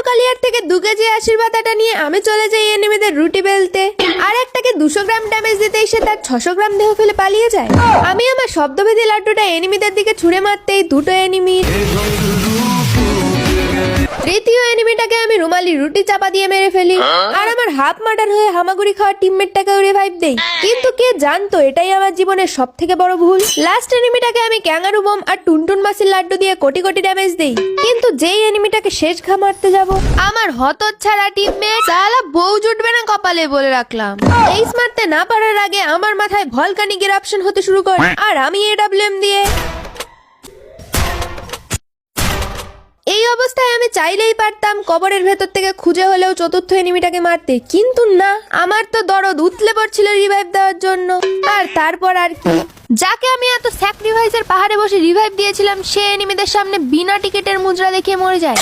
কালিয়ার থেকে 2 কেজি আশীর্বাদ আটা নিয়ে আমি চলে যাই এনিমিদের রুটি বেলতে। আর একটাকে 200 গ্রাম ড্যামেজ দিতেই সে তার 600 গ্রাম দেহ ফেলে পালিয়ে যায়। আমি আমার শব্দভেদী লাড্ডুটা এনিমিদের দিকে ছুঁড়ে মারতেই দুটো এনিমির তৃতীয় এনিমিটাকে আমি রুমালি রুটি চাপা দিয়ে মেরে ফেলি। আর আমার হাফ মার্ডার হয়ে হামাগুড়ি খাওয়া টিমমেটটাকেও রিভাইভ দেই। কিন্তু কে জানতো এটাই আমার জীবনের সব থেকে বড় ভুল। লাস্ট এনিমিটাকে আমি ক্যাঙ্গারু বম আর টুনটুন মাসির লাড্ডু দিয়ে কোটি কোটি ড্যামেজ দেই। কিন্তু যেই এনিমিটাকে শেষ ঘা মারতে যাব, আমার হতচ্ছাড়া টিমমেট সালা বউ জুটবে না কপালে বলে রাখলাম। এইস মারতে না পারার আগে আমার মাথায় ভলকানিক এরাপশন হতে শুরু করে। আর আমি এডব্লিউএম দিয়ে এই অবস্থায় আমি চাইলেই পারতাম কবরের ভেতর থেকে খুঁজে হলেও চতুর্থ এনিমিটাকে মারতে, কিন্তু না, আমার তো দরদ উতলে পড়ছিল রিভাইভ দেওয়ার জন্য। আর তারপর আর কি, যাকে আমি এত স্যাক্রিফাইসের পাহাড়ে বসে রিভাইভ দিয়েছিলাম সে এনিমিদের সামনে বিনা টিকেটের মুদ্রা দেখিয়ে মরে যায়।